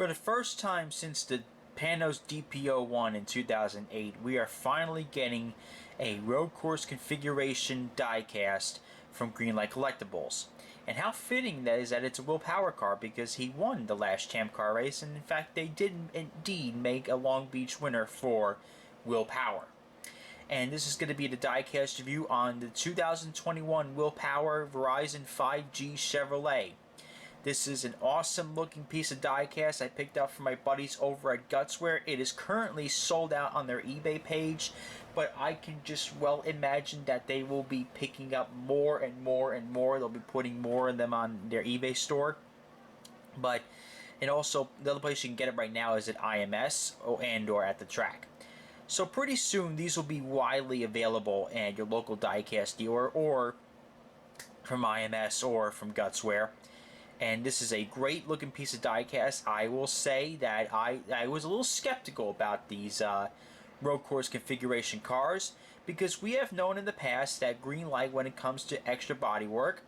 For the first time since the Panos DP01 in 2008, we are finally getting a road course configuration diecast from Greenlight Collectibles. And how fitting that is that it's a Will Power car, because he won the last Champ Car race, and in fact they did indeed make a Long Beach winner for Will Power. And this is going to be the diecast review on the 2021 Will Power Verizon 5G Chevrolet. This is an awesome looking piece of diecast I picked up from my buddies over at Gutswear. It is currently sold out on their eBay page, but I can just well imagine that they will be picking up more and more and more. They'll be putting more of them on their eBay store. And also, the other place you can get it right now is at IMS or at the track. So pretty soon these will be widely available at your local diecast dealer, or from IMS or from Gutswear. And this is a great looking piece of diecast. I will say that I was a little skeptical about these road course configuration cars, because we have known in the past that Greenlight, when it comes to extra bodywork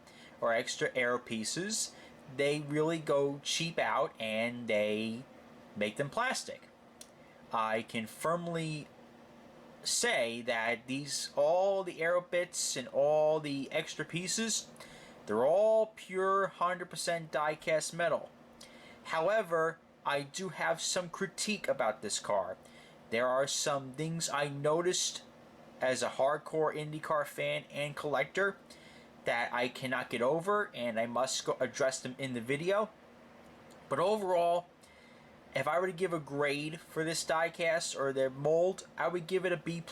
or extra aero pieces, they really go cheap out and they make them plastic. I can firmly say that all the aero bits and all the extra pieces, they're all pure 100% die-cast metal. However, I do have some critique about this car. There are some things I noticed as a hardcore IndyCar fan and collector that I cannot get over, and I must address them in the video. But overall, if I were to give a grade for this diecast or their mold, I would give it a B+.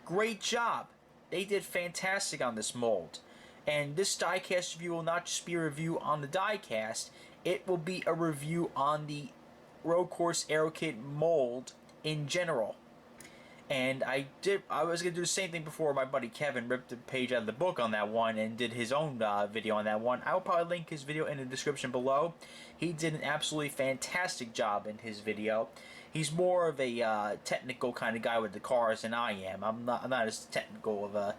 Great job. They did fantastic on this mold. And this diecast review will not just be a review on the diecast, it will be a review on the road course aero kit mold in general. And I was going to do the same thing before my buddy Kevin ripped the page out of the book on that one and did his own video on that one. I will probably link his video in the description below. He did an absolutely fantastic job in his video. He's more of a technical kind of guy with the cars than I am. I'm not as technical of a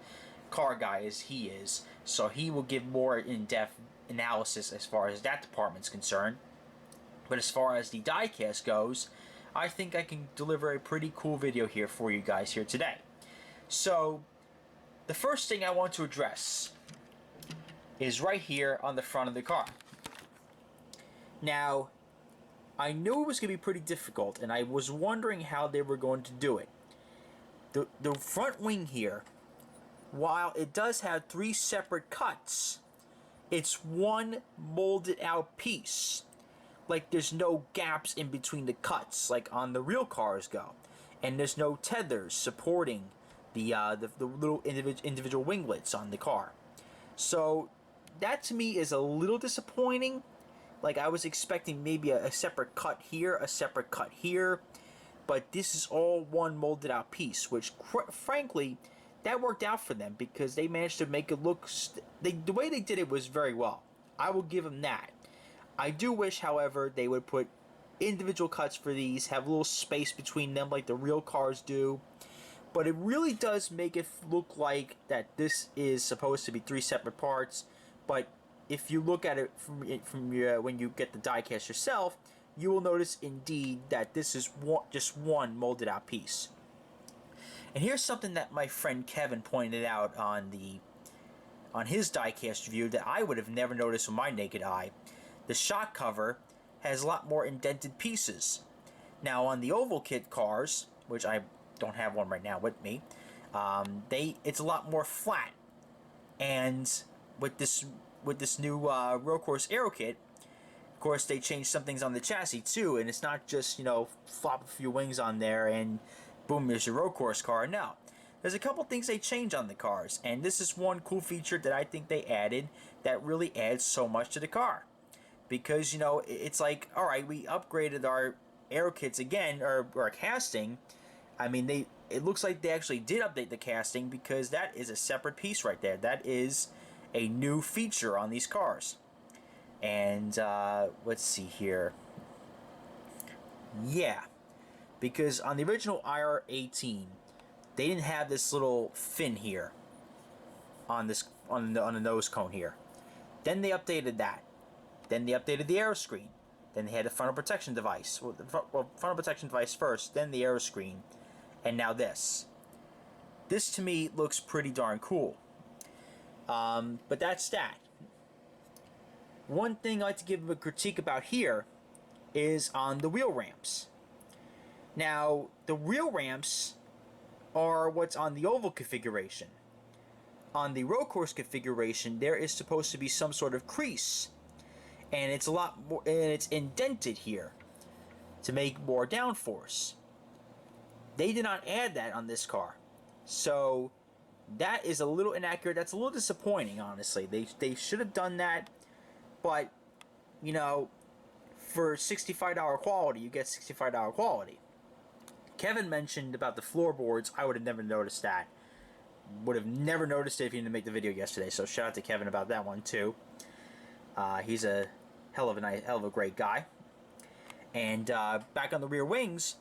car guy as he is, so he will give more in-depth analysis as far as that department's concerned. But as far as the diecast goes, I think I can deliver a pretty cool video here for you guys here today. So the first thing I want to address is right here on the front of the car. Now, I knew it was going to be pretty difficult, and I was wondering how they were going to do it. The front wing here, while it does have 3 separate cuts, it's one molded out piece. Like, there's no gaps in between the cuts like on the real cars go, and there's no tethers supporting the little individual winglets on the car. So that to me is a little disappointing. Like, I was expecting maybe a separate cut here, a separate cut here, but this is all one molded out piece, which frankly, that worked out for them, because they managed to make it look... the way they did it was very well. I will give them that. I do wish, however, they would put individual cuts for these, have a little space between them like the real cars do. But it really does make it look like that this is supposed to be 3 separate parts. But if you look at it from when you get the diecast yourself, you will notice indeed that this is just one molded out piece. And here's something that my friend Kevin pointed out on his diecast review that I would have never noticed with my naked eye. The shock cover has a lot more indented pieces. Now on the oval kit cars, which I don't have one right now with me, it's a lot more flat. And with this new road course aero kit, of course they changed some things on the chassis too, and it's not just, flop a few wings on there and boom, there's your road course car. No, there's a couple things they changed on the cars, and this is one cool feature that I think they added that really adds so much to the car. Because, it's like, alright, we upgraded our aero kits again, or our casting. I mean, it looks like they actually did update the casting, because that is a separate piece right there. That is a new feature on these cars. And, let's see here. Yeah. Because on the original IR-18, they didn't have this little fin here on the nose cone here. Then they updated that. Then they updated the aero screen. Then they had the frontal protection device. Well, frontal protection device first, then the aero screen, and now this. This to me looks pretty darn cool. But that's that. One thing I like to give a critique about here is on the wheel ramps. Now, the wheel ramps are what's on the oval configuration. On the road course configuration, there is supposed to be some sort of crease, and it's a lot more, and it's indented here to make more downforce. They did not add that on this car, so that is a little inaccurate. That's a little disappointing, honestly. They should have done that, but you know, for $65 quality, you get $65 quality. Kevin mentioned about the floorboards. I would have never noticed that. Would have never noticed it if he didn't make the video yesterday. So shout out to Kevin about that one too. He's a hell of a great guy. And back on the rear wings,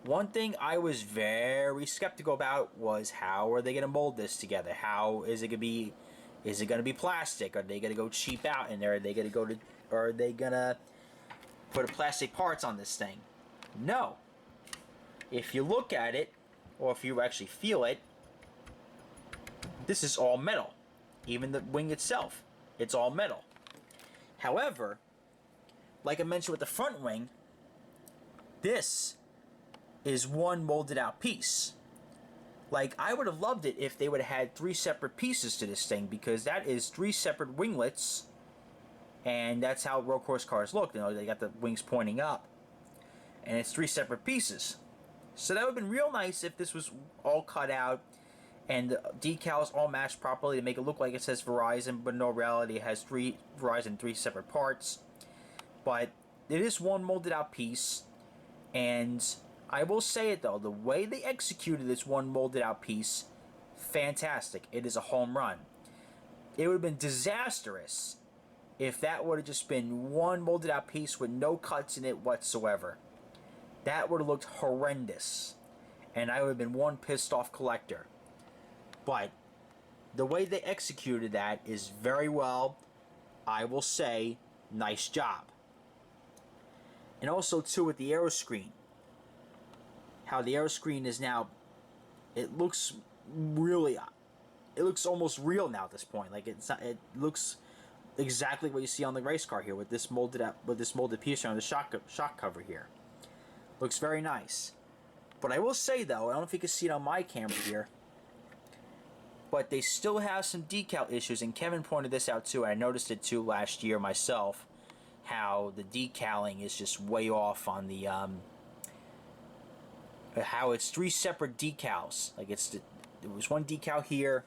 one thing I was very skeptical about was how are they going to mold this together? How is it going to be? Is it going to be plastic? Are they going to go cheap out in there? Are they going to go to? Or are they going to put plastic parts on this thing? No. If you look at it, or if you actually feel it, this is all metal. Even the wing itself, it's all metal. However, like I mentioned with the front wing, this is one molded out piece. Like, I would have loved it if they would have had 3 separate pieces to this thing, because that is 3 separate winglets, and that's how road course cars look. You know, they got the wings pointing up, and it's 3 separate pieces. So that would have been real nice if this was all cut out and the decals all matched properly to make it look like it says Verizon, but in all reality it has Verizon 3 separate parts. But it is one molded out piece, and I will say it though, the way they executed this one molded out piece, fantastic. It is a home run. It would have been disastrous if that would have just been one molded out piece with no cuts in it whatsoever. That would have looked horrendous, and I would have been one pissed off collector. But the way they executed that is very well, I will say, nice job. And also too with the aero screen, how the aero screen is now, it looks almost real now at this point. Like it looks exactly what you see on the race car here with this molded piece on the shock cover here. Looks very nice. But I will say though, I don't know if you can see it on my camera here, but they still have some decal issues, and Kevin pointed this out too. I noticed it too last year myself, how the decaling is just way off on the how it's 3 separate decals. Like there was one decal here,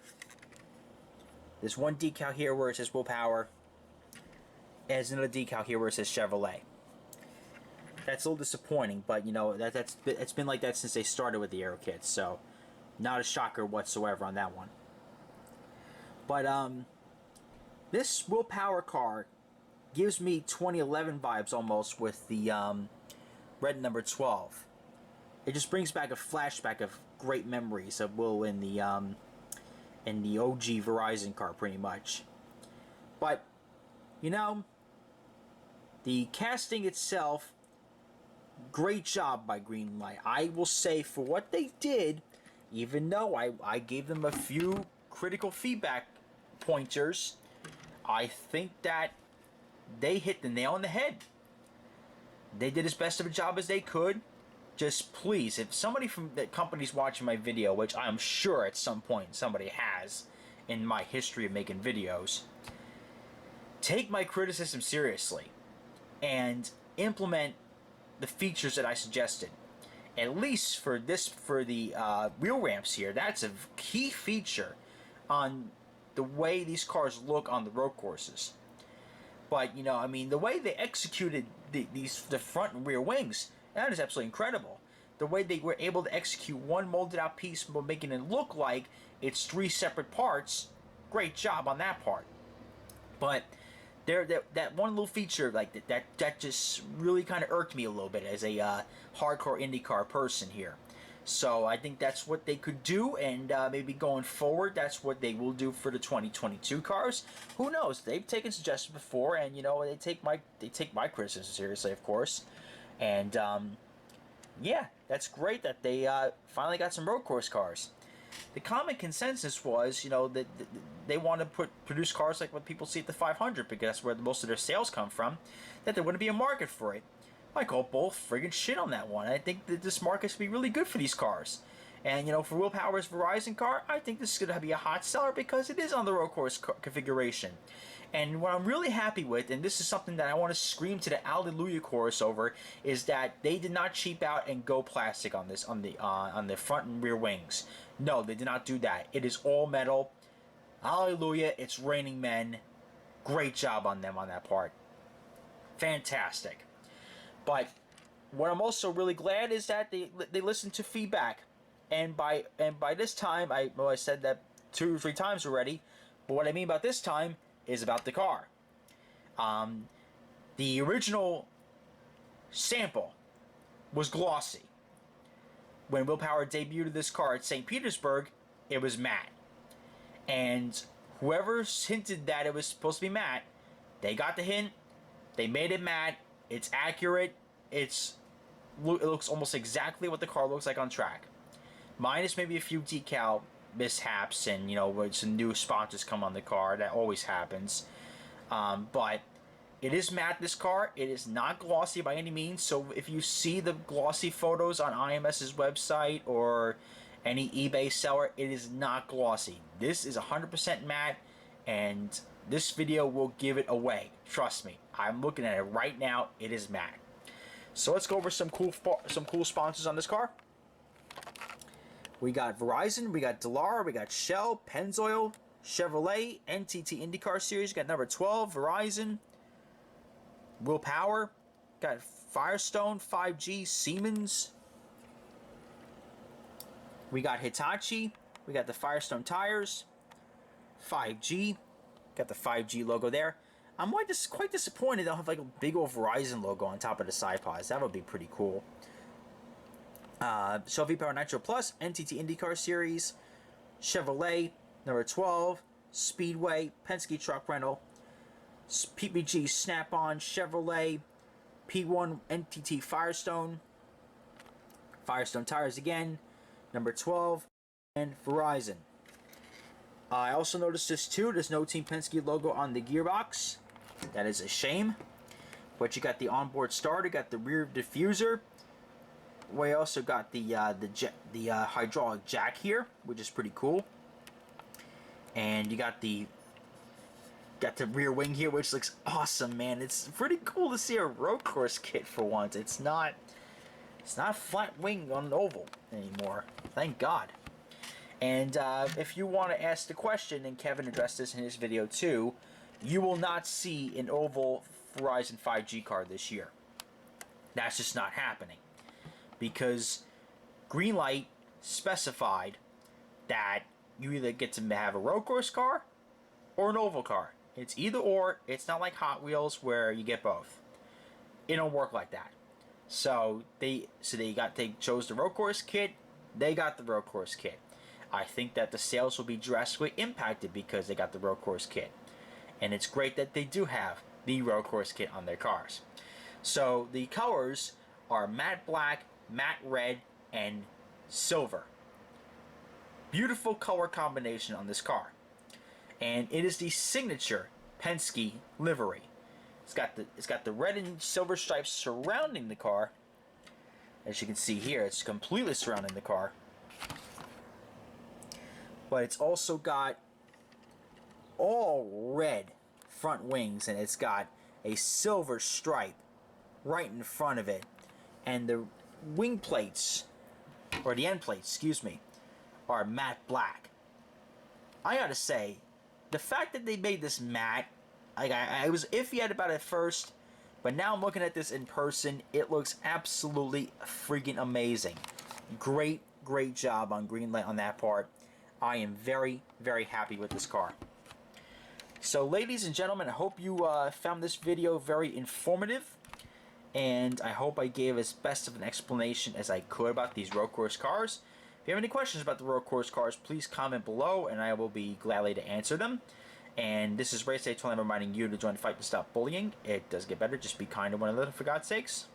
there's one decal here where it says Willpower, and there's another decal here where it says Chevrolet. That's a little disappointing, but you know, it's been like that since they started with the aero kits, so not a shocker whatsoever on that one. But this Willpower car gives me 2011 vibes almost with the red number 12. It just brings back a flashback of great memories of Will in the OG Verizon car, pretty much. But you know, the casting itself, great job by Greenlight. I will say, for what they did, even though I gave them a few critical feedback pointers, I think that they hit the nail on the head. They did as best of a job as they could. Just please, if somebody from the company's watching my video, which I'm sure at some point somebody has in my history of making videos, take my criticism seriously and implement the features that I suggested. At least for the wheel ramps here, that's a key feature on the way these cars look on the road courses. But you know, I mean, the way they executed the front and rear wings, that is absolutely incredible. The way they were able to execute one molded out piece, but making it look like it's 3 separate parts, great job on that part. But that one little feature like that just really kind of irked me a little bit as a hardcore IndyCar person here. So I think that's what they could do, and maybe going forward, that's what they will do for the 2022 cars. Who knows? They've taken suggestions before, and you know they take my criticism seriously, of course. And yeah, that's great that they finally got some road course cars. The common consensus was, you know, that they want to produce cars like what people see at the 500 because that's where most of their sales come from. That there wouldn't be a market for it. I call both friggin' shit on that one. I think that this market should be really good for these cars. And, you know, for Will Power's Verizon car, I think this is going to be a hot seller because it is on the road course configuration. And what I'm really happy with, and this is something that I want to scream to the Hallelujah chorus over, is that they did not cheap out and go plastic on this, on the front and rear wings. No, they did not do that. It is all metal. Hallelujah, it's raining men. Great job on them on that part. Fantastic. But what I'm also really glad is that they listened to feedback, and by this time, I said that 2 or 3 times already, but what I mean about this time is about the car. The original sample was glossy. When Will Power debuted this car at St. Petersburg, it was matte, and whoever hinted that it was supposed to be matte, they got the hint. They made it matte. It's accurate. It looks almost exactly what the car looks like on track, minus maybe a few decal mishaps and, you know, when some new sponsors come on the car. That always happens. But it is matte, this car. It is not glossy by any means. So if you see the glossy photos on IMS's website or any eBay seller, it is not glossy. This is 100% matte, and this video will give it away. Trust me. I'm looking at it right now. It is matte. So let's go over some cool sponsors on this car. We got Verizon, we got Delar, we got Shell, Pennzoil, Chevrolet, NTT IndyCar Series. We got number 12, Verizon, Will Power, got Firestone, 5G, Siemens. We got Hitachi, we got the Firestone tires, 5G, got the 5G logo there. I'm quite disappointed they don't have like a big old Verizon logo on top of the side pods. That would be pretty cool. Chevy Power Nitro Plus, NTT IndyCar Series, Chevrolet, number 12, Speedway, Penske Truck Rental, PPG Snap-on, Chevrolet, P1 NTT Firestone, Firestone tires again, number 12, and Verizon. I also noticed this too. There's no Team Penske logo on the gearbox. That is a shame. But you got the onboard starter, got the rear diffuser. We also got the hydraulic jack here, which is pretty cool. And you got the rear wing here, which looks awesome, man. It's pretty cool to see a road course kit for once. It's not flat wing on an oval anymore. Thank God. And if you want to ask the question, and Kevin addressed this in his video too, you will not see an oval Verizon 5G car this year. That's just not happening. Because Greenlight specified that you either get to have a road course car or an oval car. It's either or. It's not like Hot Wheels where you get both. It don't work like that. So they chose the road course kit. They got the road course kit. I think that the sales will be drastically impacted because they got the road course kit. And it's great that they do have the road course kit on their cars. So the colors are matte black, matte red, and silver. Beautiful color combination on this car. And it is the signature Penske livery. It's got the red and silver stripes surrounding the car. As you can see here, it's completely surrounding the car. But it's also got all red front wings, and it's got a silver stripe right in front of it. And the wing plates, or the end plates, excuse me, are matte black. I gotta say, the fact that they made this matte, I was iffy about it at first, but now I'm looking at this in person, it looks absolutely freaking amazing. Great job on Greenlight on that part. I am very, very happy with this car. So ladies and gentlemen, I hope you found this video very informative. and I hope I gave as best of an explanation as I could about these road course cars. If you have any questions about the road course cars, please comment below, and I will be gladly to answer them. And this is Race Day 12, reminding you to join the fight to stop bullying. It does get better. Just be kind to one another, for God's sakes.